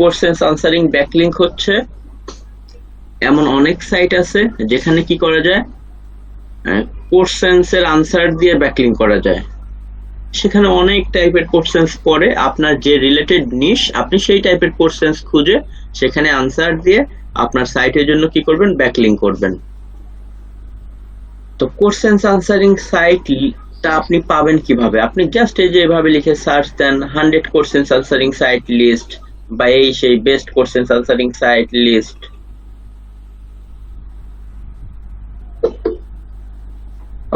Questions answering backlink হচ্ছে এমন অনেক সাইট আছে যেখানে কি করা যায়, কোশ্চেন্স এর আনসার দিয়ে ব্যাকলিংক করা যায়। সেখানে অনেক টাইপের কোশ্চেন্স পড়ে, আপনার যে রিলেটেড নিশ আপনি সেই টাইপের কোশ্চেন্স খুঁজে সেখানে আনসার দিয়ে আপনার সাইটের জন্য কি করবেন, ব্যাকলিংক করবেন। তো কোশ্চেন্স আনসারিং সাইটটা আপনি পাবেন কিভাবে? আপনি জাস্ট এই যে এভাবে লিখে সার্চ দেন 100 কোশ্চেন্স আনসারিং সাইট লিস্ট বা এই সেই best questions answering site list.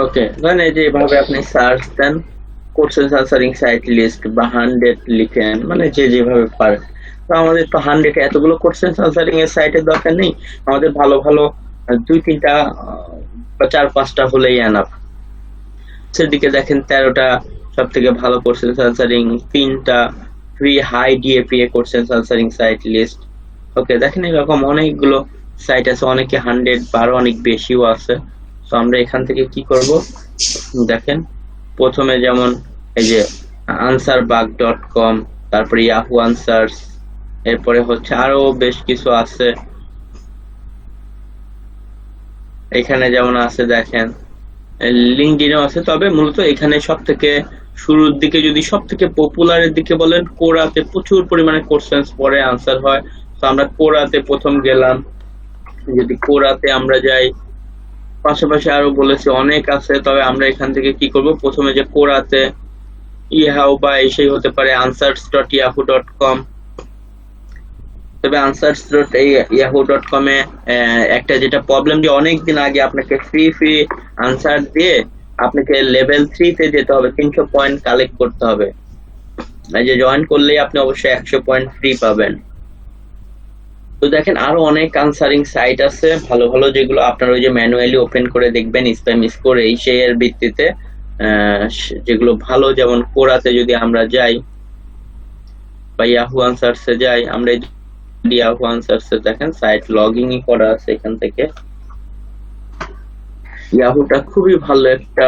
Okay, ধরেন এই যে এভাবে আপনি সার্চ দেন কোশ্চেন্স আনসারিং সাইট লিস্ট বা 100 লিখেন, মানে যে যেভাবে পারেন। তো আমাদের তো 100 এতগুলো কোশ্চেন্স আনসারিং এর সাইটের দরকার নেই, আমাদের ভালো ভালো 2-3টা বা 4-5টা হলেই এনাফ। সেদিকে দেখেন 13টা সব থেকে ভালো কোশ্চেন্স আনসারিং, 3টা free high DA PA questions answering site list. Okay, দেখেন এরকম অনেকগুলো সাইট আছে, অনেকে 100 বা আরো অনেক বেশিও আছে। তো আমরা এখান থেকে কি করব, দেখেন প্রথমে যেমন এই যে answerBug.com, তারপরে ইয়াহু আনসার্স, এরপরে হচ্ছে আরো বেশ কিছু আছে। এখানে যেমন আছে দেখেন লিঙ্কডইনও আছে, তবে মূলত এখানে সব থেকে শুরুর দিকে যদি সব থেকে পপুলারের দিকে বলেন, কোরাতে প্রচুর পরিমাণে কোশ্চেন্স পরে আনসার হয়। তো আমরা কোরাতে প্রথম গেলাম, যদি কোরাতে আমরা যাই, পাশাপাশি আরো বলেছি অনেক আছে, তবে আমরা এখান থেকে কি করব, প্রথমে যে কোরাতে ইহাও বা এসেই হতে পারে answers.yahoo.com। তবে answers.yahoo.com এ একটা যেটা প্রবলেম, যে অনেকদিন আগে আপনাকে ফ্রি আনসার দিয়ে আপনাকে লেভেল 3 তে যেতে হবে, 300 পয়েন্ট কালেক্ট করতে হবে। এই যে জয়েন করলেই আপনি অবশ্যই 100 পয়েন্ট ফ্রি পাবেন। তো দেখেন আরো অনেক আনসারিং সাইট আছে ভালো ভালো, যেগুলো আপনার ওই যে ম্যানুয়ালি ওপেন করে দেখবেন স্প্যাম স্কোর এই সেই এর ভিত্তিতে, যেগুলো ভালো। যেমন কোরাতে যদি আমরা যাই বা ইয়াহু আনসার্সে যাই, আমরা ইয়াহু আনসার্সে দেখেন সাইট লগইনই করা আছে, এখান থেকে ইয়াহুটা খুবই ভালো একটা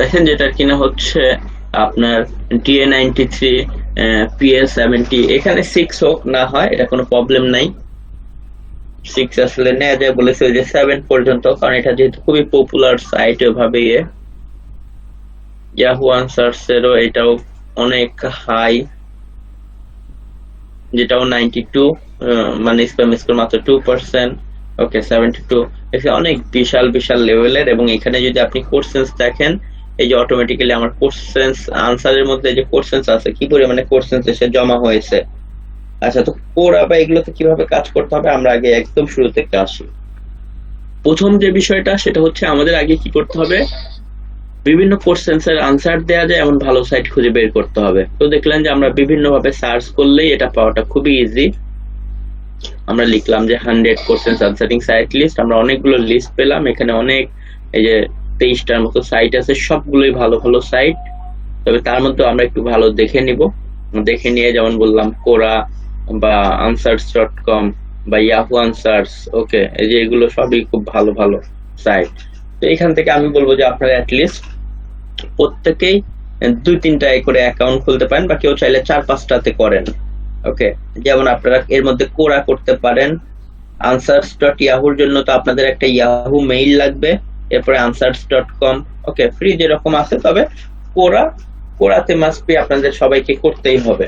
দেখেন, যেটা কিনা হচ্ছে আপনার DA93 PS70, এখানে 6 হোক না হয় এটা কোনো প্রবলেম নাই, 6 আসলে নেওয়া যায় বলেছে যে 7 পর্যন্ত, কারণ এটা যেহেতু খুবই পপুলার সাইট ওইভাবে। ইয়াহু আনসার্স এরও এটাও অনেক হাই, যেটাও 92, মানে স্প্যাম স্কোর মাত্র 2%। ওকে, 72 অনেক বিশাল বিশাল লেভেলের। এবং এখানে যদি আপনি কোশ্চেন্স দেখেন, এই যে অটোমেটিক্যালি আমার কোশ্চেন্স আনসারের মধ্যে যে কোশ্চেন্স আছে, কি পরিমাণে কোশ্চেন্স এসে জমা হয়েছে। আচ্ছা, তো কোরা বা এগুলোতে কিভাবে কাজ করতে হবে, আমরা আগে একদম শুরু থেকে আসি। প্রথম যে বিষয়টা সেটা হচ্ছে আমাদের আগে কি করতে হবে, বিভিন্ন কোশ্চেন্সের আনসার দেয়া যায় এমন ভালো সাইট খুঁজে বের করতে হবে। তো দেখলেন যে আমরা বিভিন্ন ভাবে সার্চ করলেই এটা পাওয়াটা খুবই ইজি। আমরা লিখলাম যে 100 কোশ্চেন্স আনসারিং সাইট লিস্ট, আমরা অনেকগুলো লিস্ট পেলাম। এখানে অনেক এই যে 23টার মতো সাইট আছে, সবগুলোই ভালো ভালো সাইট। তবে তার মধ্যে আমরা একটু ভালো দেখে নিব, দেখে নিয়ে যেমন বললাম কোরা বা answers.com বা ইয়াহু আনসার্স। ওকে, এই যে এগুলো সবই খুব ভালো ভালো সাইট। তো এখান থেকে আমি বলবো যে আপনারা অ্যাটলিস্ট প্রত্যেকেই 2-3টা করে অ্যাকাউন্ট খুলতে পারেন, বা কেউ চাইলে 4-5টাতে করেন। ওকে, যেমন আপনারা এর মধ্যে কোরা করতে পারেন। answers.yahoo-র জন্য তো আপনাদের একটা ইয়াহু মেইল লাগবে, এরপরে answers.com। ওকে, ফ্রি যেরকম আছে, তবে কোরাতে মাস্ট বি আপনাদের সবাইকে করতেই হবে।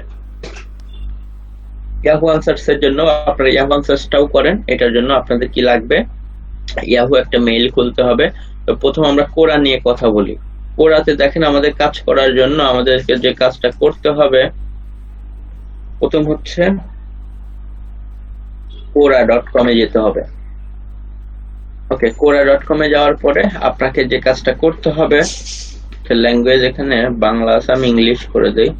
ইয়াহু আনসার্স এর জন্য আপনারা ইয়াহু আনসার্সটাও করেন, এটার জন্য আপনাদের কি লাগবে, ইয়াহু একটা মেইল খুলতে হবে। তো প্রথম আমরা কোরা নিয়ে কথা বলি। কোরাতে দেখেন আমাদের কাজ করার জন্য আমাদেরকে যে কাজটা করতে হবে, প্রথম হচ্ছে quora.com এ যেতে হবে। ওকে, quora.com এ যাওয়ার পরে আপনাকে যে কাজটা করতে হবে, ল্যাঙ্গুয়েজ এখানে বাংলা আছে, আমি ইংলিশ করে দেই।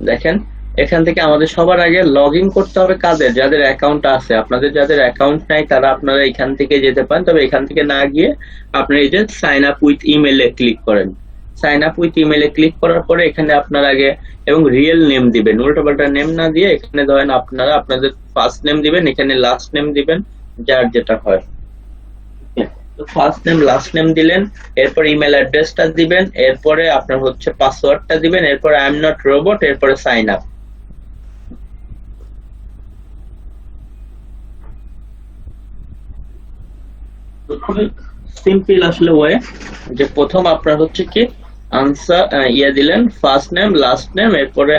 দেখেন এখান থেকে আমাদের সবার আগে লগ ইন করতে হবে কাদের, যাদের অ্যাকাউন্ট আছে। আপনাদের যাদের অ্যাকাউন্ট নাই তারা আপনারা এখান থেকে যেতে পারেন, তবে এখান থেকে না গিয়ে আপনারা এই যে সাইন আপ উইথ ইমেইলে ক্লিক করেন। সাইন আপ উইথ ইমেইলে ক্লিক করার পরে এখানে আপনার আগে এবং রিয়েল নেম দিবেন, উল্টোপাল্টা নেম না দিয়ে এখানে ধরেন আপনারা আপনাদের ফার্স্ট নেম দিবেন, এখানে লাস্ট নেম দিবেন, যার যেটা হয়। তো ফার্স্ট নেম লাস্ট নেম দিলেন, এরপর ইমেল অ্যাড্রেসটা দিবেন, এরপরে আপনার হচ্ছে পাসওয়ার্ডটা দিবেন, এরপর আই এম নট রোবট, এরপরে সাইন আপ। খুবই সিম্পল আসলে ওয়ে, যে প্রথম আপনার হচ্ছে কি আনসার দিলেন ফার্স্ট নেম লাস্ট নেম, এরপরে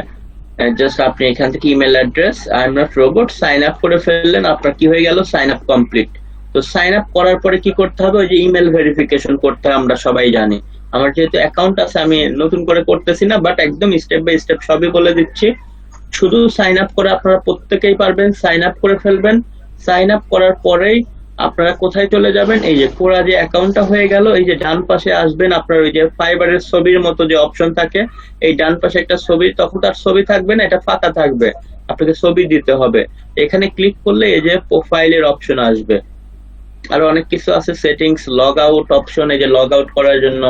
জাস্ট আপনি এখান থেকে email address I am not robot sign up করে ফেললেন, আপনার কি হয়ে গেল সাইন আপ কমপ্লিট। তো সাইন আপ করার পরে কি করতে হবে, ওই যে ইমেল ভেরিফিকেশন করতে হয়, আমরা সবাই জানি। আমার যেহেতু অ্যাকাউন্ট আছে আমি নতুন করে করতেছি না, বাট একদম স্টেপ বাই স্টেপ সবই বলে দিচ্ছি। শুধু সাইন আপ করে আপনারা প্রত্যেকেই পারবেন, সাইন আপ করে ফেলবেন। সাইন আপ করার পরেই আপনারা কোথায় চলে যাবেন, এই যে পুরা যে অ্যাকাউন্টটা হয়ে গেল, এই যে ডান পাশে আসবেন, আপনার ওই যে ফাইবারের ছবির মতো যে অপশন থাকে, এই ডান পাশে একটা ছবি, তখন তার ছবি থাকবে না, এটা ফাঁকা থাকবে, আপনাকে ছবি দিতে হবে। এখানে ক্লিক করলে এই যে প্রোফাইলের অপশন আসবে, আরো অনেক কিছু আছে, সেটিংস, লগ আউট অপশন, এই যে লগ আউট করার জন্য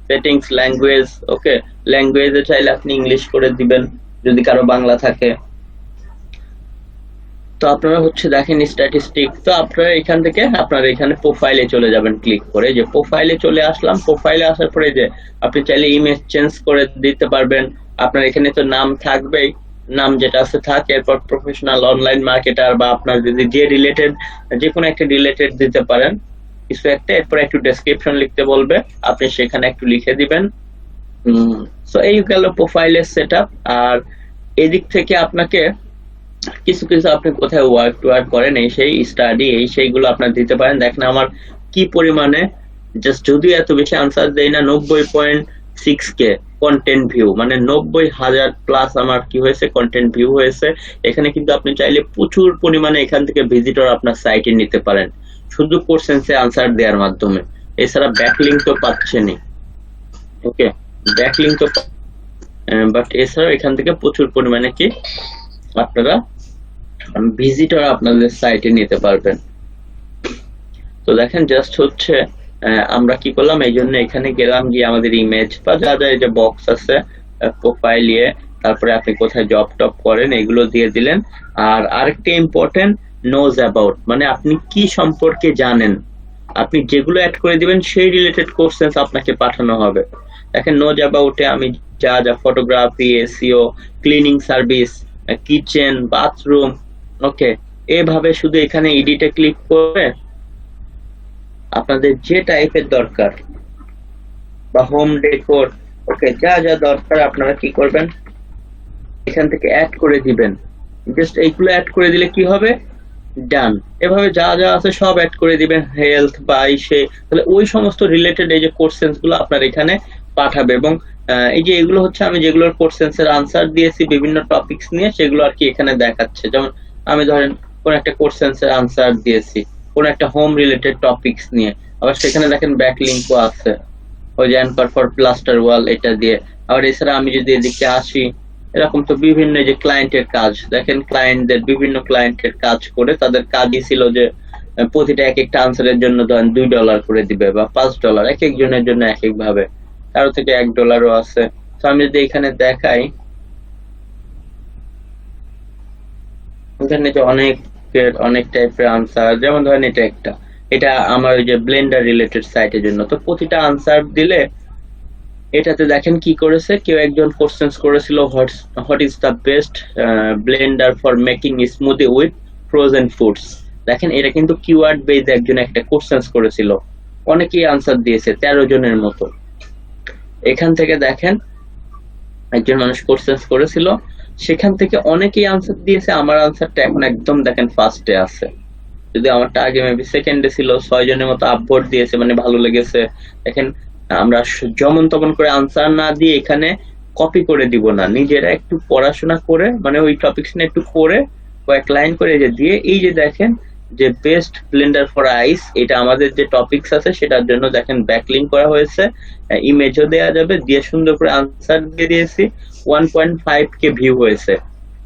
সেটিংস, ল্যাঙ্গুয়েজ, ওকে, ল্যাঙ্গুয়েজে চাইলে আপনি ইংলিশ করে দিবেন যদি কারো বাংলা থাকে। তো আপনারা হচ্ছে দেখেন স্ট্যাটিস্টিক, তো আপনারা এখান থেকে আপনারা এখানে প্রোফাইলে চলে যাবেন, ক্লিক করে যে প্রোফাইলে চলে আসলাম। প্রোফাইলে আসার পরে যে আপনি চাইলে ইমেজ চেঞ্জ করে দিতে পারবেন, আপনার এখানে তো নাম থাকবেই, নাম যেটা আছে থাক, এরপর প্রফেশনাল অনলাইন মার্কেটার বা আপনার যদি যে রিলেটেড যে কোনো একটা রিলেটেড দিতে পারেন কিছু একটা, এরপর একটু ডেসক্রিপশন লিখতে বলবে, আপনি সেখানে একটু লিখে দিবেন। সো এই গেল প্রোফাইলের সেটআপ। আর এদিক থেকে আপনাকে কিছু কিছু আপনি কোথায় ওয়ার্ক টুয়ার্ক করেন এই সেই স্টাডি এই সেইগুলো আপনার দিতে পারেন। দেখেন আমার কি পরিমাণে, জাস্ট যদিও এত বেশি আনসার দেই না, 90.6K কন্টেন্ট ভিউ, মানে 90,000 প্লাস আমার কি হয়েছে কন্টেন্ট ভিউ হয়েছে। এখানে কিন্তু আপনি চাইলে প্রচুর পরিমাণে এখান থেকে ভিজিটর আপনার সাইটে নিতে পারেন শুধু কোশ্চেন্সে আনসার দেওয়ার মাধ্যমে। এছাড়া ব্যাকলিংক তো পাচ্ছেনই, ওকে, ব্যাকলিংক তো, বাট এছাড়াও এখান থেকে প্রচুর পরিমাণে কি আপনারা ভিজিটর আপনাদের সাইটে নিতে পারবেন। তো দেখেন জাস্ট হচ্ছে আমরা কি করলাম, এই জন্য এখানে গেলাম, গিয়ে আমাদের ইমেজ বা যা যা এই যে বক্স আছে প্রোফাইল ইয়ে, তারপরে আপনি কোথায় জব টপ করেন এগুলো দিয়ে দিলেন। আর আরেকটা ইম্পর্টেন্ট, নোজ অ্যাবাউট, মানে আপনি কি সম্পর্কে জানেন, আপনি যেগুলো অ্যাড করে দিবেন সেই রিলেটেড কোশ্চেন্স আপনাকে পাঠানো হবে। দেখেন নোজ অ্যাবাউটে আমি যা যা photography, SEO, cleaning service, kitchen, bathroom, okay, এভাবে শুধু এখানে এডিটে ক্লিক করে আপনাদের যে টাইপের দরকার বা হোম ডেকোর, ওকে, যা যা দরকার আপনারা কি করবেন এখান থেকে অ্যাড করে দিবেন। জাস্ট এইগুলো অ্যাড করে দিলে কি হবে, ডান। এভাবে যা যা আছে সব অ্যাড করে দিবেন, হেলথ বা সে, তাহলে ওই সমস্ত রিলেটেড এই যে কোশ্চেন্স গুলো আপনার এখানে পাঠাবে। এবং এই যে এগুলো হচ্ছে আমি যেগুলোর কোশ্চেন্স এর আনসার দিয়েছি বিভিন্ন টপিকস নিয়ে, সেগুলো আর কি এখানে দেখাচ্ছে। যেমন আমি ধরেন কোন একটা কোশ্চেন্স এর আনসার দিয়েছি কোন একটা হোম রিলেটেড টপিকস নিয়ে, আবার সেখানে দেখেন ব্যাক লিঙ্কও আছে, ওই যে অ্যানকার ফর প্লাস্টার ওয়াল এটা দিয়ে। আবার এছাড়া আমি যদি এদিকে আসি, এরকম তো বিভিন্ন যে ক্লায়েন্টের কাজ, দেখেন ক্লায়েন্টদের বিভিন্ন ক্লায়েন্টের কাজ করে তাদের কাজই ছিল যে প্রতিটা এক একটা আনসারের জন্য ধরেন $2 করে দিবে বা $5, এক একজনের জন্য এক এক ভাবে, কারো থেকে $1ও আছে। তো আমি যদি এখানে দেখাই, এখানে যে অনেক টাইপের আনসার, যেমন ধরেন এটা একটা, এটা আমার ওই যে ব্লেন্ডার রিলেটেড সাইটের জন্য। তো প্রতিটা আনসার দিলে এটাতে দেখেন কি করেছে, কেউ একজন কোশ্চেন্স করেছিল what is the best blender for making smoothie with frozen foods. দেখেন এটা কিন্তু কিওয়ার্ড বেজ একজন একটা কোশ্চেন্স করেছিল, অনেকেই আনসার দিয়েছে 13 জনের মতো। এখান থেকে দেখেন একজন মানুষ কোশ্চেন্স করেছিল, সেখান থেকে অনেকেই আনসার দিয়েছে, আমার আনসারটা এখন একদম দেখেন ফার্স্টে আছে, যদি আমারটা আগে মেবি সেকেন্ডে ছিল। 6 জনের মতো আপভোট দিয়েছে, মানে ভালো লেগেছে। দেখেন আমরা যেমন তেমন করে আনসার না দিয়ে এখানে কপি করে দিব না, নিজেরা একটু পড়াশোনা করে, মানে ওই টপিকস নিয়ে একটু পড়ে কয়েক লাইন করে যে দিয়ে, এই যে দেখেন যে বেস্ট ব্লেন্ডার ফর আইস, এটা আমাদের যে টপিকস আছে সেটার জন্য দেখেন ব্যাকলিঙ্ক করা হয়েছে, ইমেজও দেওয়া যাবে, দিয়ে সুন্দর করে আনসার দিয়ে দিয়েছি। 1.5K ভিউ হয়েছে,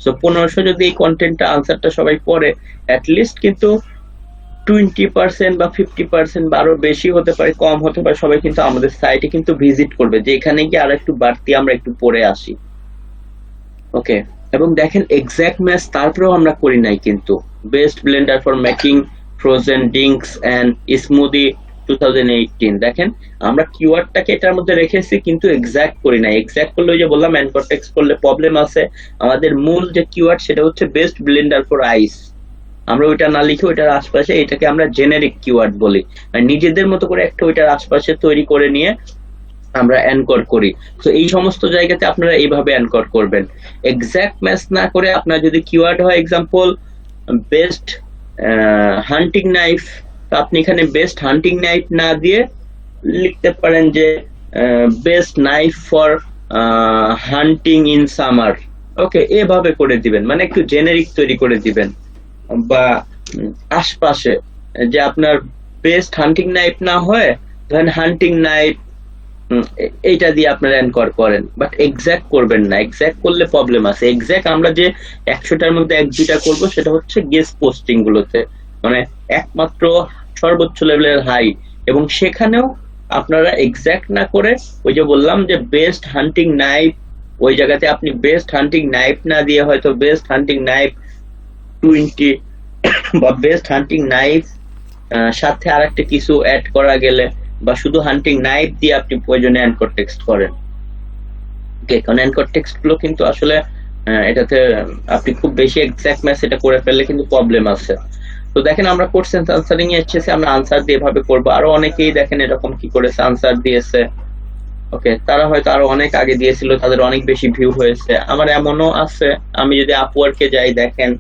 সো 1500 যদি এই কন্টেন্টটা আনসারটা সবাই পড়ে, অ্যাটলিস্ট কিন্তু 20% বা 50% বা আরো বেশি হতে পারে, কম হতে পারে, সবাই কিন্তু আমাদের সাইটে কিন্তু ভিজিট করবে যে এখানে গিয়ে আরো একটু বাড়তি আমরা একটু পড়ে আসি। ওকে, এবং দেখেন এক্সাক্ট ম্যাচ তারপরেও আমরা করি নাই কিন্তু। Best blender for making frozen drinks and smoothie 2018, দেখেন আমরা কিওয়ার্ডটাকে এটার মধ্যে রেখেছি কিন্তু এক্সাক্ট করি নাই। এক্সাক্ট করলে ওই যে বললাম অ্যানকর টেক্সট করলে প্রবলেম আছে। আমাদের মূল যে কিওয়ার্ড সেটা হচ্ছে বেস্ট ব্লেন্ডার ফর আইস, আমরা ওইটা না লিখে ওইটার আশপাশে এটাকে আমরা জেনেরিক কিওয়ার্ড বলি, আর নিজেদের মতো করে একটা ওইটার আশপাশে তৈরি করে নিয়ে আমরা অ্যানকর করি। তো এই সমস্ত জায়গাতে আপনারা এইভাবে অ্যানকর করবেন, এক্সাক্ট ম্যাচ না করে। আপনার যদি কিওয়ার্ড হয় এক্সাম্পল বেস্ট হান্টিং নাইফ, তো আপনি এখানে বেস্ট হান্টিং নাইফ না দিয়ে লিখতে পারেন যে best knife for hunting in summer. Okay, এভাবে করে দিবেন, মানে একটু জেনেরিক তৈরি করে দিবেন। বা আশপাশে যে আপনার বেস্ট হান্টিং নাইফ না হয় ধরেন হান্টিং নাইফ, এইটা দিয়ে আপনারা এনকর করেন, বাট এক্সাক্ট করবেন না। এক্সাক্ট করলে প্রবলেম আছে। এক্সাক্ট আমরা যে 100টার মধ্যে 1-2টা করবো সেটা হচ্ছে গেস্ট পোস্টিং গুলোতে, মানে একমাত্র সর্বোচ্চ লেভেলের হাই, এবং সেখানেও আপনারা এক্সাক্ট না করে ওই যে বললাম যে বেস্ট হান্টিং নাইফ, ওই জায়গাতে আপনি বেস্ট হান্টিং নাইফ না দিয়ে হয়তো বেস্ট হান্টিং নাইফ 20 বা বেস্ট হান্টিং নাইফ সাথে আর একটা কিছু অ্যাড করা গেলে, বা শুধু হান্টিং নাইফ দিয়ে আপনি প্রয়োজনে অ্যানকর টেক্সট করেন। ওকে, কারণ অ্যানকর টেক্সট গুলো কিন্তু আসলে এটাতে আপনি খুব বেশি এক্সাক্ট ম্যাচ এটা করে ফেললে কিন্তু প্রবলেম আছে। তো দেখেন আমরা কোশ্চেন আনসারিং এ এসেছে, আমরা আনসার দিয়ে এভাবে করবো। আরো অনেকেই দেখেন এরকম কি করেছে, আনসার দিয়েছে। ওকে, তারা হয়তো আরো অনেক আগে দিয়েছিল, তাদের অনেক বেশি ভিউ হয়েছে। আমার এমনও আছে, আমি যদি আপওয়ার্কে যাই, দেখেন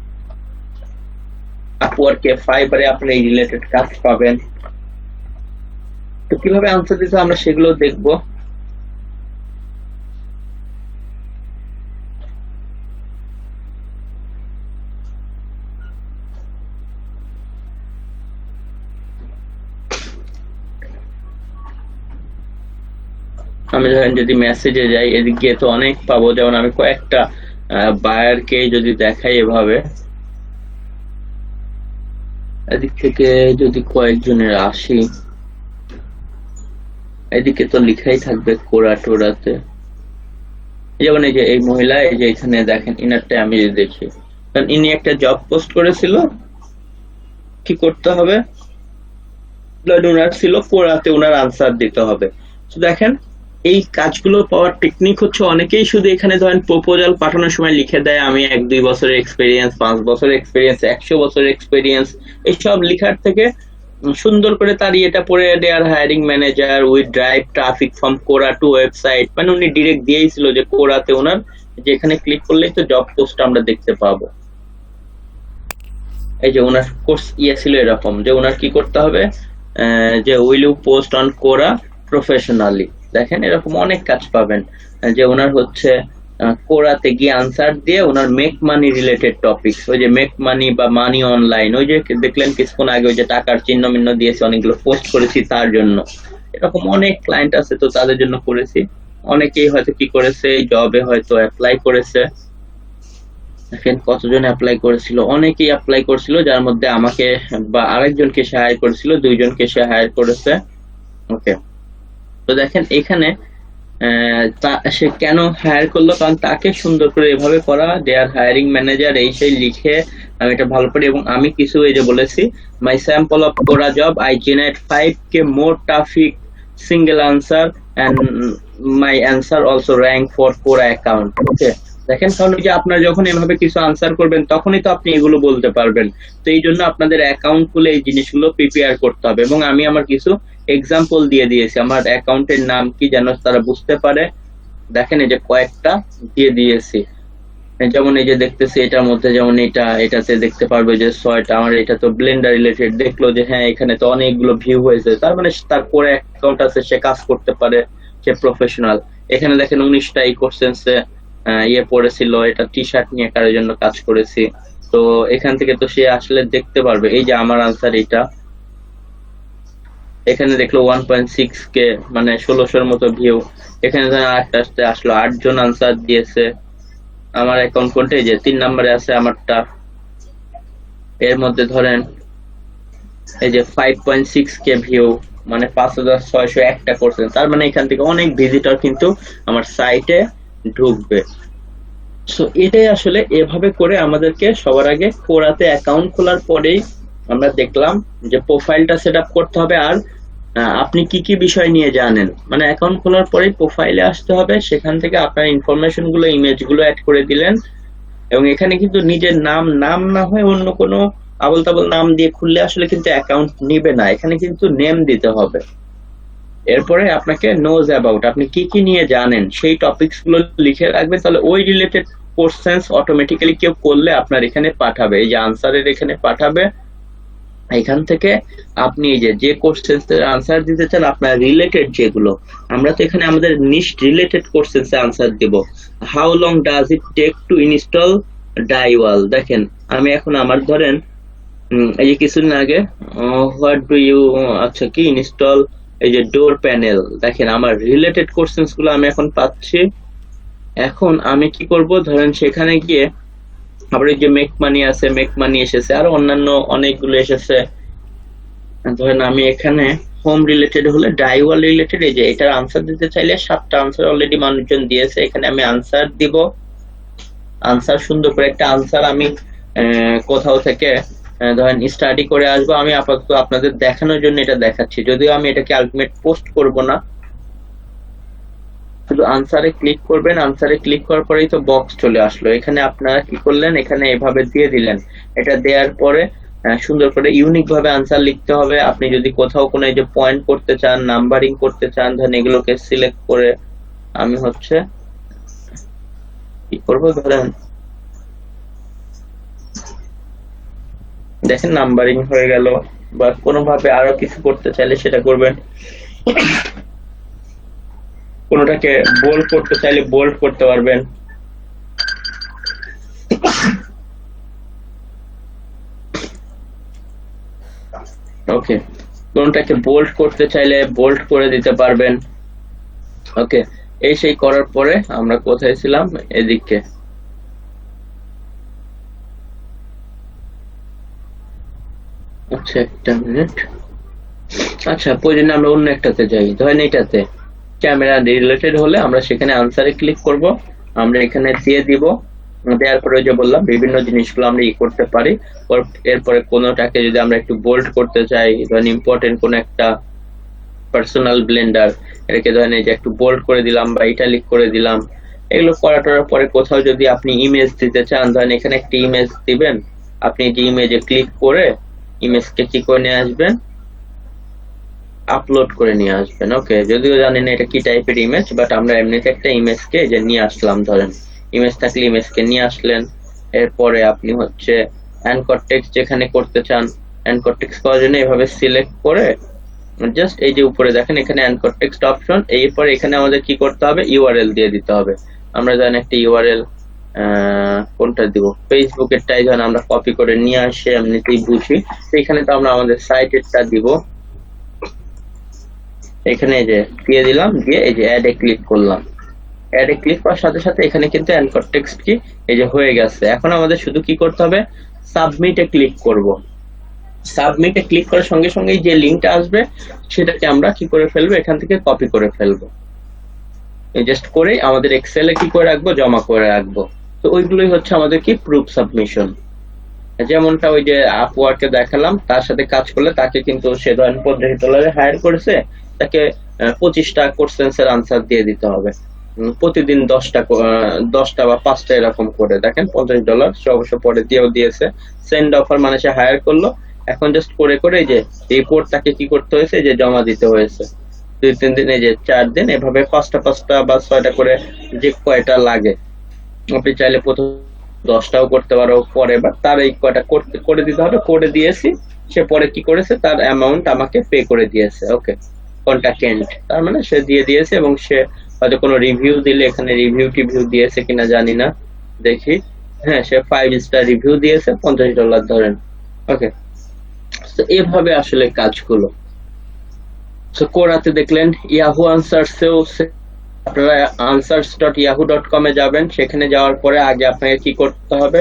আপওয়ার্কে ফাইবারে আপনি এই রিলেটেড কাজ পাবেন। তো কিভাবে আনসার দিতে আমরা সেগুলো দেখবো। আমি ধরেন যদি মেসেজে যাই, এদিক গিয়ে তো অনেক পাবো। যেমন আমি কয়েকটা বায়ারকে যদি দেখাই এভাবে, এদিক থেকে যদি কয়েকজনের আসি, এদিকে তো লিখাই থাকবে কোরা টোরাতে। যেমন এই যে এই মহিলা, এই যে এখানে দেখেন ইনারটা আমি যদি দেখি, কারণ ইনি একটা জব পোস্ট করেছিল, কি করতে হবে, উনার ছিল কোরাতে উনার আনসার দিতে হবে। তো দেখেন এই কাজগুলো পাওয়ার টেকনিক হচ্ছে, অনেকেই শুধু এখানে ধরেন প্রপোজাল পাঠানোর সময় লিখে দেয় আমি 1-2 বছরের এক্সপিরিয়েন্স, 5 বছরের এক্সপিরিয়েন্স, 100 বছরের এক্সপিরিয়েন্স, এইসব লিখার থেকে সুন্দর করে তার এটা পড়ে their hiring manager with drive traffic from Quora to website, মানে উনি ডিরেক্ট দিয়েছিল যে কোরাতে ওনার, যেখানে ক্লিক করলেই তো জব পোস্ট আমরা দেখতে পাবো। এই যে ওনার কোর্স ছিল এরকম যে ওনার কি করতে হবে, যে উইল ইউ পোস্ট অন কোরা প্রফেশনালি, দেখেন এরকম অনেক কাজ পাবেন। যে ওনার হচ্ছে কোরাতে গিয়ে আনসার দিয়ে ওনার মেক মানি রিলেটেড টপিকস, ওই যে মেক মানি বা মানি অনলাইন, ওই যে দেখলেন কিছুক্ষণ আগে ওই যে টাকার চিহ্ন মিহ্ন দিয়েছে, অনেকগুলো পোস্ট করেছি তার জন্য। এরকম অনেক ক্লায়েন্ট আছে, তো তাদের জন্য করেছি। অনেকেই হয়তো কি করেছে, জবে হয়তো অ্যাপ্লাই করেছে। দেখেন কতজন অ্যাপ্লাই করেছিল, অনেকেই অ্যাপ্লাই করেছিল, যার মধ্যে আমাকে বা আরেকজনকে সে হায়ার করেছিল, 2জনকে সে হায়ার করেছে। ওকে, তো দেখেন এখানে সে কেন হায়ার করলো, কারণ তাকে সুন্দর করে এভাবে করা, দেয়ার হায়ারিং ম্যানেজার এই সেই লিখে আমি এটা ভালো করি। এবং আমি কিছু এই যে বলেছি, my sample of Quora job I generate 5K more traffic single answer and my answer also rank for Quora account. Okay, দেখেন কারণ যে আপনারা যখন এভাবে কিছু আনসার করবেন তখনই তো আপনি এগুলো বলতে পারবেন। তো এই জন্য আপনাদের অ্যাকাউন্ট খুলে এই জিনিসগুলো প্রিপেয়ার করতে হবে। এবং আমি আমার কিছু এক্সাম্পল দিয়ে দিয়েছি, আমার অ্যাকাউন্টের নাম কি যেন তারা বুঝতে পারে। দেখেন এই যে কয়েকটা দিয়ে দিয়েছি, যেমন এই যে দেখতেছি এটার মধ্যে, যেমন এটাতে দেখতে পারবে যে 6টা, আমার এটা তো ব্লেন্ডার রিলেটেড, দেখলো যে হ্যাঁ এখানে তো অনেকগুলো ভিউ হয়েছে, তার মানে তার পরে অ্যাকাউন্ট আছে, সে কাজ করতে পারে, সে প্রফেশনাল। এখানে দেখেন 19টা এই কোশ্চেন্সে পড়েছিল, এটা টি শার্ট নিয়ে কারোর জন্য কাজ করেছি। তো এখান থেকে তো সে আসলে দেখতে পারবে, এই যে আমার আনসার এটা, এখানে দেখলো 1.6K, মানে 1600-র মতো ভিউ। এখানে আরেকটা আসলো 8জন আনসার দিয়েছে, আমার অ্যাকাউন্ট কোনটা, এই যে 3 নম্বরে আছে আমারটা। এর মধ্যে ধরেন এই যে 5.6k ভিউ, মানে 5601টা করছেন, তার মানে এখান থেকে অনেক ভিজিটর কিন্তু আমার সাইটে ঢুকবে। সো এটাই আসলে এভাবে করে আমাদেরকে সবার আগে কোরাতে অ্যাকাউন্ট খোলার পরেই আমরা দেখলাম যে প্রোফাইলটা সেট আপ করতে হবে। আর আপনি কি কি বিষয় নিয়ে জানেন, মানে অ্যাকাউন্ট খোলার পরেই প্রোফাইলে আসতে হবে, সেখান থেকে আপনার ইনফরমেশন গুলো, ইমেজ গুলো অ্যাড করে দিলেন। এবং এখানে কিন্তু নিজের নাম না হয় অন্য কোনো আবল তাবল নাম দিয়ে খুললে আসলে কিন্তু অ্যাকাউন্ট নিবে না, এখানে কিন্তু নেম দিতে হবে। এরপরে আপনাকে নোজ অ্যাবাউট, আপনি কি কি নিয়ে জানেন সেই টপিকস গুলো লিখে রাখবেন, তাহলে ওই রিলেটেড কোশ্চেন্স অটোমেটিক্যালি কেউ করলে আপনার এখানে পাঠাবে, এই যে আনসারের এখানে পাঠাবে। এখান থেকে আপনি এই যে কোশ্চেন্স এর আনসার দিতে চান আপনার রিলেটেড যেগুলো, আমরা তো এখানে আমাদের নিস্ট রিলেটেড কোশ্চেন্স এর আনসার দেব। How long does it take to install drywall, দেখেন আমি এখন আমার ধরেন এই যে কিছুদিন আগে হোয়াট ডু ইউ, আচ্ছা কি ইনস্টল এই যে ডোর প্যানেল, দেখেন আমার রিলেটেড কোশ্চেন্স গুলো আমি এখন পাচ্ছি। এখন আমি কি করব, ধরেন সেখানে গিয়ে আবার এই যে মেক মানি আছে, মেক মানি এসেছে, আর অন্যান্য অনেকগুলো এসেছে। ধরেন আমি এখানে হোম রিলেটেড হলে ডাইওয়াল রিলেটেড, এই যে এটার আনসার দিতে চাইলে 7টা আনসার অলরেডি মানুষজন দিয়েছে, এখানে আমি আনসার দিব। আনসার সুন্দর করে একটা আনসার আমি কোথাও থেকে ধরেন স্টাডি করে আসবো। আমি আপাতত আপনাদের দেখানোর জন্য এটা দেখাচ্ছি, যদিও আমি এটাকে আলটিমেট পোস্ট করব না। শুধু আনসারে ক্লিক করবেন, আনসারে ক্লিক করার পরেই তো বক্স চলে আসলো। এখানে আপনারা কি করলেন, এখানে এভাবে দিয়ে দিলেন। এটা দেওয়ার পরে সুন্দর করে ইউনিক ভাবে আনসার লিখতে হবে। আপনি যদি কোথাও কোনো এই যে পয়েন্ট করতে চান, নাম্বারিং করতে চান, ধরেন এগুলোকে সিলেক্ট করে আমি হচ্ছে কি করব, ধরেন দেখেন নাম্বারিং হয়ে গেল। বা কোনোভাবে আরো কিছু করতে চাইলে সেটা করবেন। কোনোটাকে বোল্ড করতে চাইলে বোল্ড করতে পারবেন। ওকে, কোনটাকে বোল্ড করতে চাইলে বোল্ড করে দিতে পারবেন। ওকে, এই সেই করার পরে আমরা কোথায় ছিলাম, এদিকে। আচ্ছা একটা মিনিট, আচ্ছা প্রয়োজনে আমরা অন্য একটাতে যাই। ধরেন এটাতে ক্যামেরা রিলেটেড হলে আমরা সেখানে আনসারে ক্লিক করব, আমরা এখানে দিয়ে দিব। দেওয়ার পরে যে বললাম বিভিন্ন জিনিসগুলো আমরা করতে পারি। এরপরে কোনোটাকে যদি আমরা একটু বোল্ড করতে চাই, ধরেন ইম্পর্টেন্ট কোন একটা পার্সোনাল ব্লেন্ডার, এটাকে ধরেন এই যে একটু বোল্ড করে দিলাম বা ইটালিক করে দিলাম। এগুলো করার পরে কোথাও যদি আপনি ইমেজ দিতে চান, ধরেন এখানে একটা ইমেজ দিবেন। আপনি যে ইমেজে ক্লিক করে ইমেজকে কি করে নিয়ে আসবেন, আপলোড করে নিয়ে আসবেন। ওকে, যদিও জানি না এটা কি টাইপের ইমেজ, বাট আমরা এমনিতে একটা ইমেজকে যে নিয়ে আসলাম, ধরেন ইমেজ থাকলে ইমেজকে নিয়ে আসলেন। এরপরে আপনি হচ্ছে অ্যানকর টেক্সট যেখানে করতে চান, অ্যানকর টেক্সট করার জন্য এভাবে সিলেক্ট করে জাস্ট এই যে উপরে দেখেন এখানে অ্যানকর টেক্সট অপশন, এরপরে এখানে আমাদের কি করতে হবে, ইউআরএল দিয়ে দিতে হবে। আমরা জানি একটা ইউআরএল কোনটা দিব, ফেসবুকেরটাই ধরেন আমরা কপি করে নিয়ে আসে এমনিতেই বুঝি, এখানে তো আমরা আমাদের সাইটেরটা দিব। এখানে যে দিয়ে দিলাম, দিয়ে এই যে অ্যাডে ক্লিক করলাম। অ্যাডে ক্লিক করার সাথে সাথে এখানে কিন্তু অ্যানকর টেক্সট কি এই যে হয়ে গেছে। এখন আমাদের শুধু কি করতে হবে, সাবমিটে ক্লিক করব। সাবমিটে ক্লিক করার সঙ্গে সঙ্গে যে লিংকটা আসবে সেটাকে আমরা কি করে ফেলবো, এখান থেকে কপি করে ফেলবো। জাস্ট করে আমাদের এক্সেলে কি করে রাখবো, জমা করে রাখবো। তো ওইগুলোই হচ্ছে আমাদের কি প্রুফ সাবমিশন। যেমনটা ওই যে আপওয়ার্কে দেখালাম, তার সাথে কাজ করলে তাকে কিন্তু সে ধরেন $50 হায়ার করেছে, তাকে 25টা কোশ্চেন্স এর আনসার দিয়ে দিতে হবে প্রতিদিন, 10টা বা 5টা এরকম করে। দেখেন $50 সে অবশ্য পরে দিয়েও দিয়েছে। সেন্ড অফার মানে সে হায়ার করলো, এখন জাস্ট করে করে যে রিপোর্ট তাকে কি করতে হয়েছে, যে জমা দিতে হয়েছে 2-3 দিন, এই যে 4 দিন, এভাবে 5টা বা 6টা করে যে কয়টা লাগে। আপনি চাইলে প্রথম 10টাও করতে পারো, পরে বা তার এই কয়টা করে দিতে হবে। করে দিয়েছি, সে পরে কি করেছে, তার অ্যামাউন্ট আমাকে পে করে দিয়েছে। ওকে, কন্টাক্টেন্ট তার মানে সে দিয়ে দিয়েছে, এবং সে হয়তো কোনো রিভিউ দিলে, এখানে রিভিউ দিয়েছে কিনা জানি না, দেখি। হ্যাঁ, সে 5 স্টার রিভিউ দিয়েছে, $50 ধরেন। ওকে, তো এভাবে আসলে কাজগুলো। তো কোরাতে দেখলেন, ইয়াহু আনসারসেও আপনারা answers.yahoo.com এ যাবেন, সেখানে যাওয়ার পরে আগে আপনাকে কি করতে হবে,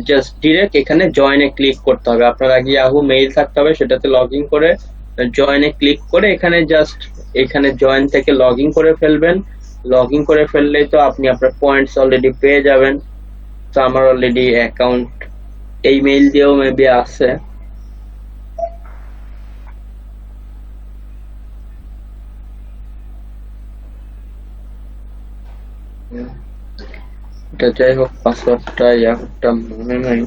জাস্ট ডিরেক্ট এখানে জয়েনে ক্লিক করতে হবে। আপনার আগে ইয়াহু মেইল থাকতে হবে, সেটাতে লগ ইন করে জয়েনে ক্লিক করে এখানে জাস্ট এখানে জয়েন থেকে লগ ইন করে ফেলবেন। লগ ইন করে ফেললেই তো আপনি আপনার পয়েন্টস অলরেডি পেয়ে যাবেন। তো আমার অলরেডি অ্যাকাউন্ট এই মেইল দিয়েও মেবি আছে। এটা যাই হোক, পাসওয়ার্ডটা ইয়াহুটা মনে নাই।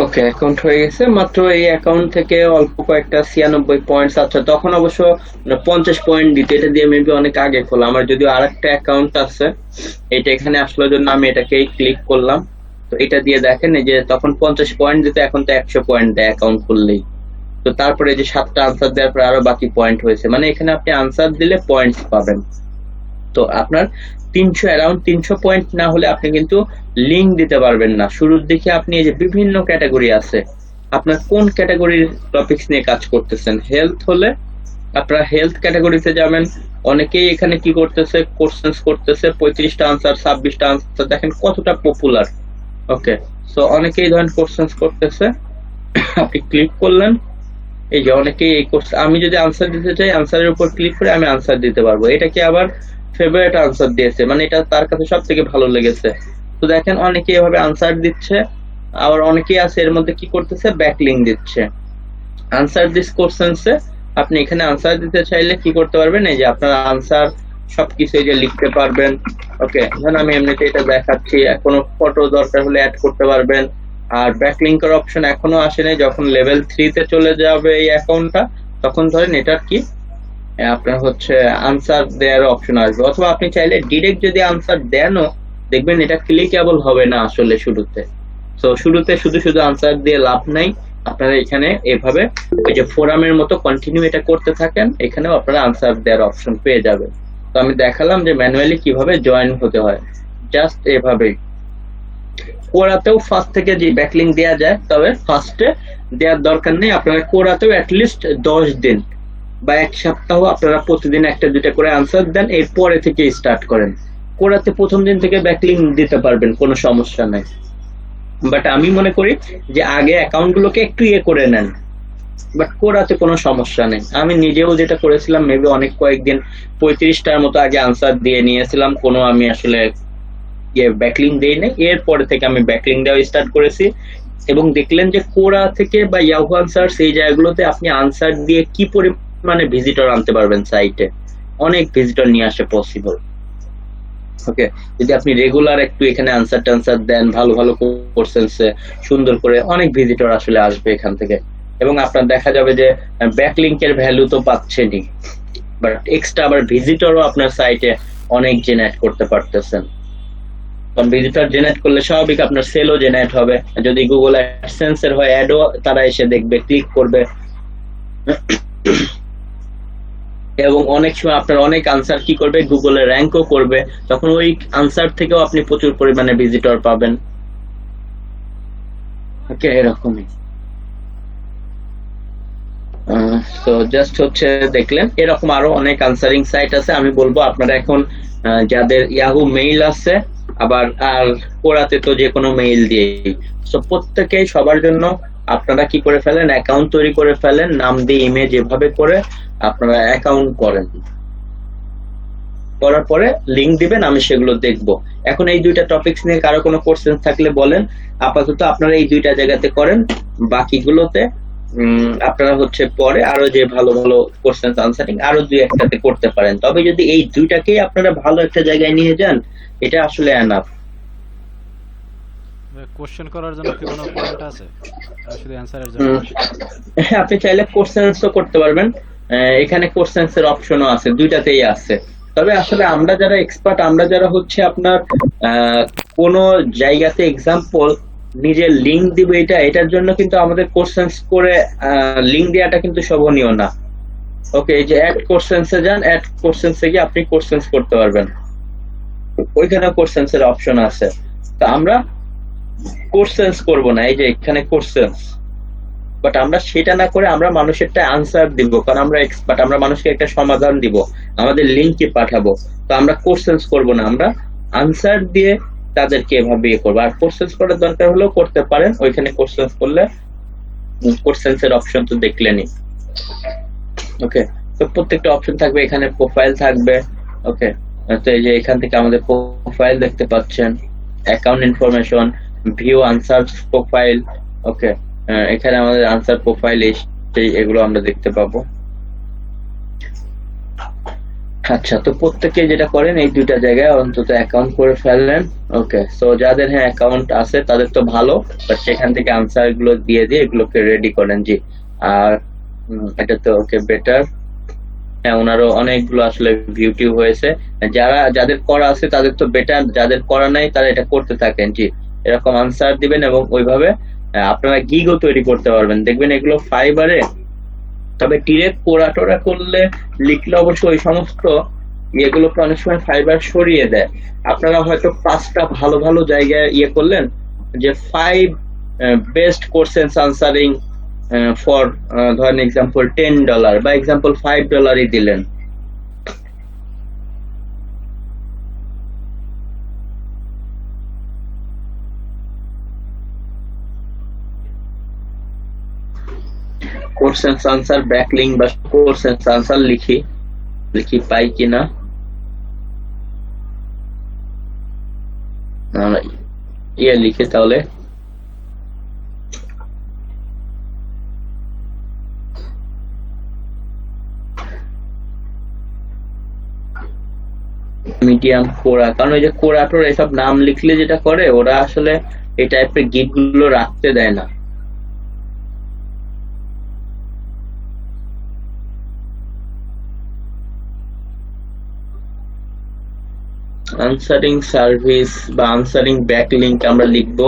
ওকে, অ্যাকাউন্ট হয়ে গেছে। মাত্র এই অ্যাকাউন্ট থেকে অল্প কয়েকটা 96 পয়েন্টস। আচ্ছা, তখন অবশ্য 50 পয়েন্ট দিতে, এটা দিয়ে মেবি অনেক আগে খোলা। আমার যদিও আরেকটা অ্যাকাউন্ট আছে, এটা এখানে আসলো জন্য আমি এটাকেই ক্লিক করলাম। তো এটা দিয়ে দেখেন এই যে তখন 50 পয়েন্ট দিতে, এখন তো 100 পয়েন্ট দেয় অ্যাকাউন্ট খুললেই। তো তারপরে এই যে 7টা আনসার দেওয়ার পরে আরো বাকি পয়েন্ট হয়েছে, মানে এখানে আপনি আনসার দিলে পয়েন্টস পাবেন। তো আপনার 300 অ্যারাউন্ড 300 পয়েন্ট না হলে আপনি কিন্তু লিংক দিতে পারবেন না। শুরুর দিকে আপনি এই যে বিভিন্ন ক্যাটাগরি আছে, আপনার কোন ক্যাটাগরির টপিকস নিয়ে কাজ করতেছেন। হেলথ হলে আপনারা হেলথ ক্যাটাগরিতে যাবেন। অনেকেই এখানে কি করতেছে, কোশ্চেন্স করতেছে, 35টা আনসার 26টা আনসার, দেখেন কতটা পপুলার। ওকে, সো অনেকেই ধরেন কোশ্চেন্স করতেছে, আপনি ক্লিক করলেন, এই যে অনেকেই এই কোর্স। আমি যদি আনসার দিতে চাই, আনসারের উপর ক্লিক করে আমি আনসার দিতে পারবো। এটাকে আবার ফেভারিট আনসার দিয়েছে, মানে এটা তার কাছে সব থেকে ভালো লেগেছে। তো দেখেন অনেকে এভাবে আনসার দিচ্ছে, আবার অনেকেই আছে এর মধ্যে কি করতেছে, ব্যাকলিং দিচ্ছে। আনসার দিস কোশ্চেন্সে আপনি এখানে আনসার দিতে চাইলে কি করতে পারবেন, এই যে আপনার আনসার সবকিছু এই যে লিখতে পারবেন। ওকে, ধরুন আমি এমনিতে এটা দেখাচ্ছি, কোনো ফটো দরকার হলে অ্যাড করতে পারবেন। আর ব্যাকলিঙ্কের অপশন এখনো আসেনি, যখন লেভেল 3 তে চলে যাবে এই অ্যাকাউন্টটা, তখন ধরেন এটার কি আপনার হচ্ছে আনসার দেওয়ার অপশন আসবে। অথবা আপনি চাইলে ডিরেক্ট যদি আনসার দেনও, দেখবেন এটা ক্লিকেবল হবে না আসলে শুরুতে। তো শুরুতে শুধু শুধু আনসার দিয়ে লাভ নাই। আপনারা এখানে এভাবে ওই যে ফোরামের মতো কন্টিনিউ এটা করতে থাকেন, এখানেও আপনারা আনসার দেওয়ার অপশন পেয়ে যাবেন। তো আমি দেখালাম যে ম্যানুয়ালি কিভাবে জয়েন হতে হয়, জাস্ট এভাবেই। কোরাতেও ফার্স্ট থেকে যে ব্যাকলিং দেওয়া যায়, তবে ফার্স্টে দেওয়ার দরকার নেই। আপনারা কোরাতেও অ্যাটলিস্ট 10 দিন বা 1 সপ্তাহ আপনারা প্রতিদিন একটা দুইটা করে আনসার দেন, এরপরে থেকে স্টার্ট করেন। কোরাতে প্রথম দিন থেকে ব্যাকলিং দিতে পারবেন, কোনো সমস্যা নাই। বাট আমি মনে করি যে আগে অ্যাকাউন্ট গুলোকে একটু করে নেন, বাট কোরাতে কোনো সমস্যা নেই। আমি নিজেও যেটা করেছিলাম, মেবি অনেক কয়েকদিন 35টার মতো আগে আনসার দিয়ে নিয়েছিলাম, কোনো আমি আসলে ব্যাকলিং দেই নাই। এরপরে থেকে আমি ব্যাকলিং দেওয়া স্টার্ট করেছি, এবং দেখলেন যে কোরা থেকে বা ইয়াহু আনসার্স এই জায়গাগুলোতে আপনি আনসার দিয়ে কি পরিমাণে ভিজিটর আনতে পারবেন সাইটে, অনেক ভিজিটর নিয়ে আসে পসিবল। ওকে, যদি আপনি রেগুলার একটু এখানে আনসার টানসার দেন, ভালো ভালো কোশ্চেন্সে সুন্দর করে, অনেক ভিজিটর আসলে আসবে এখান থেকে। এবং আপনার দেখা যাবে যে ব্যাকলিংকের ভ্যালু তো পাচ্ছেনই, বাট এক্সট্রা আবার ভিজিটরও আপনার সাইটে অনেক জেনারেট করতে পারতেছেন। কারণ ভিজিটর জেনারেট করলে স্বাভাবিক আপনার সেলও জেনারেট হবে। যদি গুগল অ্যাডসেন্স এর হয়, অ্যাডও তারা এসে দেখবে, ক্লিক করবে। এবং অনেক সময় আপনার অনেক আনসার কি করবে, গুগলে র্যাঙ্কও করবে, তখন ওই আনসার থেকেও আপনি প্রচুর পরিমাণে ভিজিটর পাবেন। ওকে, এরকমই। তো জাস্ট হচ্ছে দেখলেন, এরকম আরো অনেক আনসারিং সাইট আছে। আমি বলবো আপনারা এখন যাদের ইয়াহু মেইল আছে, আবার আর কোরাতে তো যে কোনো মেইল দিয়েই, তো প্রত্যেকেই সবার জন্য আপনারা কি করে ফেলেন, অ্যাকাউন্ট তৈরি করে ফেলেন, নাম দিয়ে ইমেজ এভাবে করে আপনারা অ্যাকাউন্ট করেন। করার পরে লিংক দিবেন, আমি সেগুলো দেখবো। এখন এই দুইটা টপিকস নিয়ে কারো কোনো কোশ্চেন থাকলে বলেন। আপাতত আপনারা এই দুইটা জায়গাতে করেন, বাকিগুলোতে আপনারা হচ্ছে পরে আরো যে ভালো ভালো কোশ্চেন আনসারিং আরো দুই একটাতে করতে পারেন। তবে যদি এই দুইটাকেই আপনারা ভালো একটা জায়গায় নিয়ে যান, এটা আসলে এনাফ। কোশ্চেন করার জন্য কি কোনো পয়েন্ট আছে, শুধু অ্যানসারের জন্য? হ্যাঁ, আপনি চাইলে কোশ্চেন্সও করতে পারবেন, এখানে কোশ্চেন্স এর অপশনও আছে, দুইটাতেই আছে। তবে আসলে আমরা যারা এক্সপার্ট, আমরা যারা হচ্ছে আপনার কোন জায়গাতে এক্সাম্পল নিজের লিংক দিব, এটার জন্য কিন্তু আমাদের কোশ্চেন্স করে লিংক দেওয়াটা কিন্তু শোভনীয় না। ওকে, এই যে অ্যাড কোশ্চেন্সে যান, অ্যাড কোশ্চেন্সে গিয়ে আপনি কোশ্চেন্স করতে পারবেন, ওইখানে কোশ্চেন্স এর অপশন আছে। তো আমরা কোশ্চেন্স করব না, এই যে এখানে কোশ্চেন্স, বাট আমরা সেটা না করে আমরা মানুষেরটা আনসার দিব, কারণ আমরা এক্সপার্ট, আমরা মানুষকে একটা সমাধান দিব, আমাদের লিঙ্কে পাঠাবো। তো আমরা কোশ্চেন্স করব না, আমরা আনসার দিয়ে তাদেরকে এভাবে ইয়ে করবো। আর কোশ্চেন্স করার দরকার হলেও করতে পারেন, ওইখানে কোশ্চেন্স করলে কোশ্চেন্স এর অপশন তো দেখলেনই। ওকে, তো প্রত্যেকটা অপশন থাকবে, এখানে প্রোফাইল থাকবে। ওকে, তো এই যে এখান থেকে আমাদের প্রোফাইল দেখতে পাচ্ছেন, account information, view answer profile. Okay, এখানে আমাদের আনসার প্রোফাইল এগুলো আমরা দেখতে পাবো। আচ্ছা, তো প্রত্যেকে যেটা করেন এই দুইটা জায়গায় অন্তত অ্যাকাউন্ট করে ফেললেন। ওকে, সো যাদের হ্যাঁ অ্যাকাউন্ট আছে তাদের তো ভালো, বাট সেখান থেকে আনসার গুলো দিয়ে এগুলোকে রেডি করেন। জি, আর এটা তো ওকে বেটার। হ্যাঁ, ওনারও অনেকগুলো আসলে ভিউ হয়েছে। যাদের করা আছে তাদের তো বেটার, যাদের করা নাই তারা এটা করতে থাকেন। জি, এরকম আনসার দিবেন এবং ওইভাবে আপনারা গিগও তৈরি করতে পারবেন। দেখবেন এগুলো ফাইবারে, তবে ডিরেক্ট কোরা করলে লিখলে অবশ্যই ওই সমস্ত এগুলোকে অনেক সময় ফাইবার সরিয়ে দেয়। আপনারা হয়তো 5টা ভালো ভালো জায়গায় ইয়ে করলেন যে 5 বেস্ট কোশ্চেন্স আনসারিং ফর ধরেন এক্সাম্পল $10 বা এক্সাম্পল $5 দিলেন। কোশ্চেন্স আনসার ব্যাকলিঙ্ক বা কোশ্চেন্স আনসার লিখি পাই কিনা, ইয়ে লিখে তাহলে মিডিয়াম কোরা, কারণ ওই যে কোরাটোর এসব নাম লিখলে যেটা করে ওরা আসলে এই টাইপের গিগ গুলো রাখতে দেয় না। আনসারিং সার্ভিস বা আনসারিং ব্যাকলিঙ্ক আমরা লিখবো।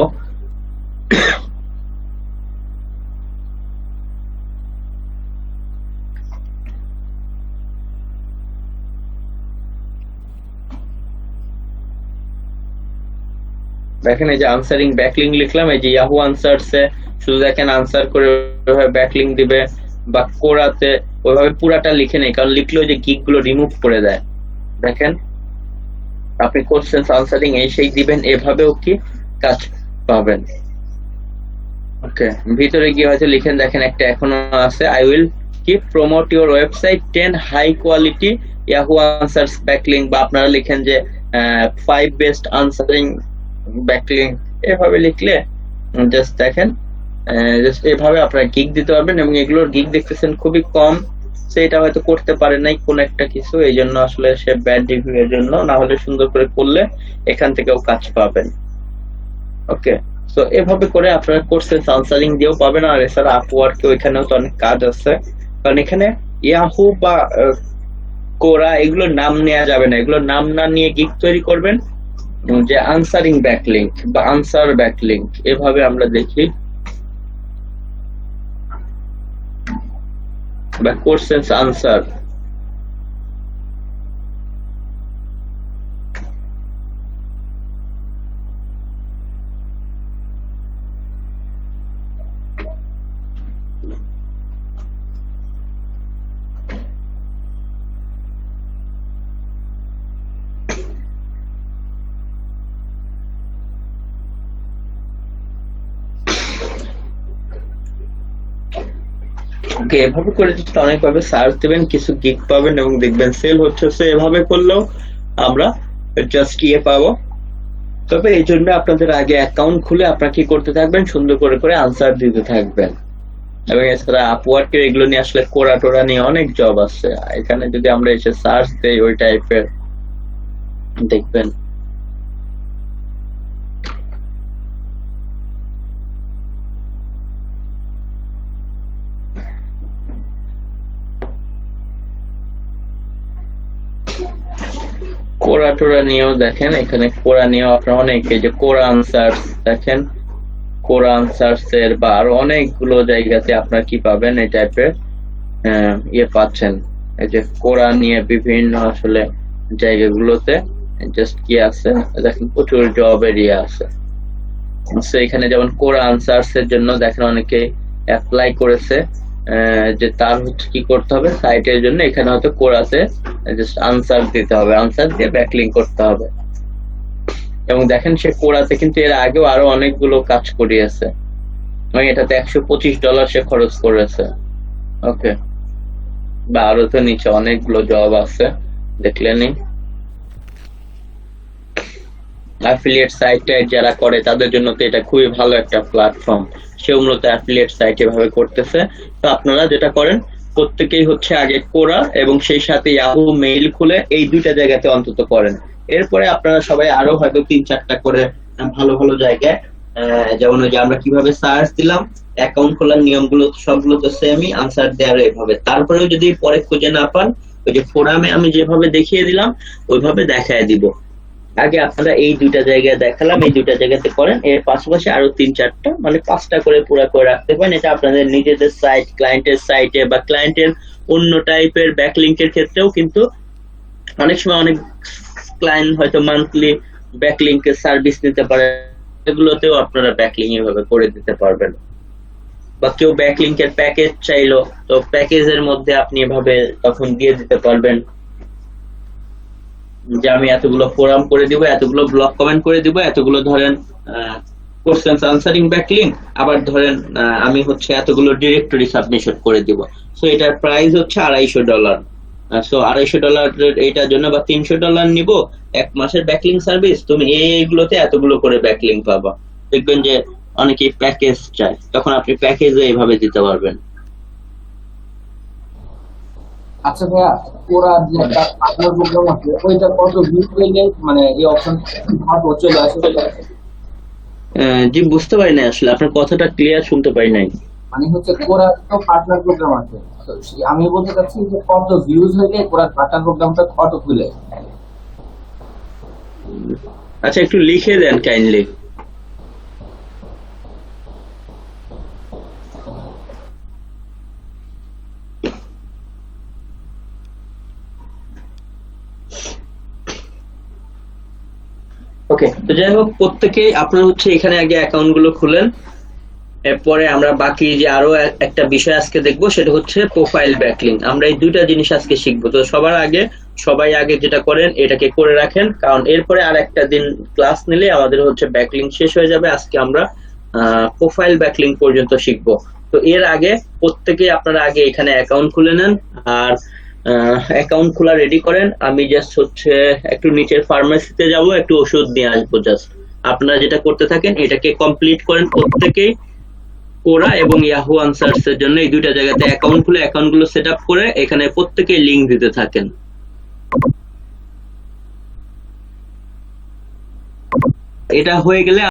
দেখেন এই যে আনসারিং ব্যাকলিঙ্ক লিখলাম, এই যে ইয়াহু আনসারস এ শুধু দেখেন আনসার করে ব্যাকলিঙ্ক দিবে, বা কোরাতে ওইভাবে পুরাটা লিখে নেই, কারণ লিখলে ওই যে গিগ গুলো রিমুভ করে দেয়। দেখেন আপনি কোশ্চেন্স আনসারিং এই সেই দিবেন, এভাবেও কি কাজ পাবেন। ওকে, ভিতরে গিয়ে হয়তো লিখেন, দেখেন একটা এখনো আছে, আই উইল কি promote your website 10 high quality Yahoo answers backlink, বা আপনারা লিখেন যে 5 বেস্ট আনসারিং ব্যাকলিঙ্ক, এভাবে লিখলে জাস্ট দেখেন জাস্ট এভাবে আপনারা গিগ দিতে পারবেন। এবং এগুলোর গিগ দেখতেছেন খুবই কম, সেটা হয়তো করতে পারে নাই কোন একটা কিছু, এই জন্য আসলে সে ব্যাড রিভিউ এর জন্য, না হলে সুন্দর করে করলে এখান থেকেও কাজ পাবেন। ওকে, সো এভাবে করে আপনারা কোর্সেস আনসারিং দিয়েও পাবেন। আর এছাড়া আপওয়ার্কে ওইখানেও তো অনেক কাজ আছে, কারণ এখানে ইয়াহু বা কোরা এগুলোর নাম নেওয়া যাবে না, এগুলোর নাম না নিয়ে গিগ তৈরি করবেন যে আনসারিং ব্যাকলিঙ্ক বা আনসার ব্যাকলিঙ্ক, এভাবে আমরা দেখি, বা কোশ্চেন্স আনসার। এভাবে করে যদি অনেকভাবে সার্চ দেবেন, কিছু গিগ পাবেন এবং দেখবেন সেল হচ্ছে। এভাবে করলেও আমরা জাস্ট ইয়ে পাবো। তবে এই জন্য আপনাদের আগে অ্যাকাউন্ট খুলে আপনারা কি করতে থাকবেন, সুন্দর করে আনসার দিতে থাকবেন। এবং এছাড়া আপওয়ার্কের এগুলো নিয়ে আসলে কোরা নিয়ে অনেক জব আছে, এখানে যদি আমরা এসে সার্চ দেই ওই টাইপের দেখবেন। কোরা নিয়েও দেখেন, এখানে কোরা নিয়েও আপনার অনেক, এই যে কোরা আনসার্স দেখেন, কোরা আনসার্স এর বা আরো অনেকগুলো জায়গাতে আপনার কি পাবেন এই টাইপের ইয়ে পাচ্ছেন। এই যে কোরা নিয়ে বিভিন্ন আসলে জায়গাগুলোতে জাস্ট কি আছে দেখেন, প্রচুর জব এরিয়া আছে। সো এখানে যেমন কোরা আনসার্স এর জন্য দেখেন অনেকে অ্যাপ্লাই করেছে, যে তার হচ্ছে কি করতে হবে সাইটের জন্য এখানে হয়তো কোরাতে জাস্ট আনসার দিতে হবে, আনসার দিয়ে ব্যাকলিংক করতে হবে। এবং দেখেন সে কোরাতে কিন্তু এর আগেও আরো অনেকগুলো কাজ করিয়েছে, এবং এটাতে $125 সে খরচ করেছে। ওকে, বা আরো তো নিচে অনেকগুলো জব আছে, দেখলেনি। অ্যাফিলিয়েট সাইট যারা করে তাদের জন্য তো এটা খুবই ভালো একটা প্ল্যাটফর্ম, সেও মূলত অ্যাফিলিয়েট সাইট এভাবে করতেছে। তো আপনারা যেটা করেন প্রত্যেকেই হচ্ছে আগে কোরা এবং সেই সাথে ইয়াহু মেইল খুলে এই দুইটা জায়গাতে অন্তত করেন। এরপরে আপনারা সবাই আরো হয়তো 3-4টা করে ভালো ভালো জায়গায়, যেমন ওই যে আমরা কিভাবে সার্চ দিলাম, অ্যাকাউন্ট খোলার নিয়মগুলো সবগুলো তো সেমই, আনসার দেওয়ার এভাবে। তারপরেও যদি পরে খুঁজে না পান, ওই যে ফোরামে আমি যেভাবে দেখিয়ে দিলাম ওইভাবে দেখায় দিব। আগে আপনারা এই দুইটা জায়গায় দেখালাম, এই দুইটা জায়গাতে করেন, এর পাশাপাশি আরো 3-4টা মানে 5টা করে পুরো করে রাখতে পারেন। এটা আপনাদের নিজেদের সাইট, ক্লায়েন্টের সাইটে বা ক্লায়েন্টের অন্য টাইপের ব্যাকলিংকের ক্ষেত্রেও কিন্তু অনেক সময় অনেক ক্লায়েন্ট হয়তো মান্থলি ব্যাকলিংকের সার্ভিস নিতে পারে, এগুলোতেও আপনারা ব্যাকলিং এভাবে করে দিতে পারবেন। বা কেউ ব্যাকলিংকের প্যাকেজ চাইলো, তো প্যাকেজের মধ্যে আপনি এভাবে তখন দিয়ে দিতে পারবেন যে আমি এতগুলো ফোরাম করে দিব, এতগুলো ব্লগ কমেন্ট করে দিব, এতগুলো ধরেন কোশ্চেনস আনসারিং ব্যাকলিংক, আবার ধরেন আমি হচ্ছে এতগুলো ডিরেক্টরি সাবমিশন করে দিব। সো এটার প্রাইস হচ্ছে $250। সো $250 এইটার জন্য বা $300 নিব, 1 মাসের ব্যাকলিং সার্ভিস, তুমি এইগুলোতে এতগুলো করে ব্যাকলিং পাবা। দেখবেন যে অনেকেই প্যাকেজ চায়, তখন আপনি প্যাকেজে এইভাবে দিতে পারবেন। আচ্ছা ভাইয়া, ওরা যে একটা পার্টনার প্রোগ্রাম আছে ওইটা কত ভিউ পেলে মানে এই অপশন চলে আসে? জি বুঝতে পারি না আসলে, আপনার কথাটা ক্লিয়ার শুনতে পারি নাই। মানে হচ্ছে ওরা তো পার্টনার প্রোগ্রাম আছে, তো আমি বলতে চাচ্ছি যে কত ভিউজ হইলে ওরা পার্টনার প্রোগ্রামটা কত খুলে? আচ্ছা একটু লিখে দেন কাইন্ডলি। ওকে, তো যাই হোক প্রত্যেকেই আপনার হচ্ছে এখানে আগে অ্যাকাউন্ট গুলো খুলেন, এরপরে আমরা বাকি যে আরো একটা বিষয় আজকে দেখবো সেটা হচ্ছে প্রোফাইল ব্যাকলিং। আমরা এই দুইটা জিনিস আজকে শিখবো। তো সবাই আগে যেটা করেন এটাকে করে রাখেন, কারণ এরপরে আর একটা দিন ক্লাস নিলে আমাদের হচ্ছে ব্যাকলিং শেষ হয়ে যাবে। আজকে আমরা প্রোফাইল ব্যাকলিং পর্যন্ত শিখবো। তো এর আগে প্রত্যেকেই আপনারা আগে এখানে অ্যাকাউন্ট খুলে নেন, আর অ্যাকাউন্ট খোলা রেডি করেন। আমি জাস্ট হচ্ছে একটু নিচের ফার্মেসিতে যাব, একটু ওষুধ নিয়ে আসবো। জাস্ট আপনারা যেটা করতে থাকেন এটাকে কমপ্লিট করেন প্রত্যেকেই। কোরা এবং ইয়াহু আনসার্স এর জন্য এই দুইটা জায়গাতে অ্যাকাউন্ট খুলে অ্যাকাউন্টগুলো সেট আপ করে এখানে প্রত্যেকেই লিংক দিতে থাকেন। এটা হয়ে গেলে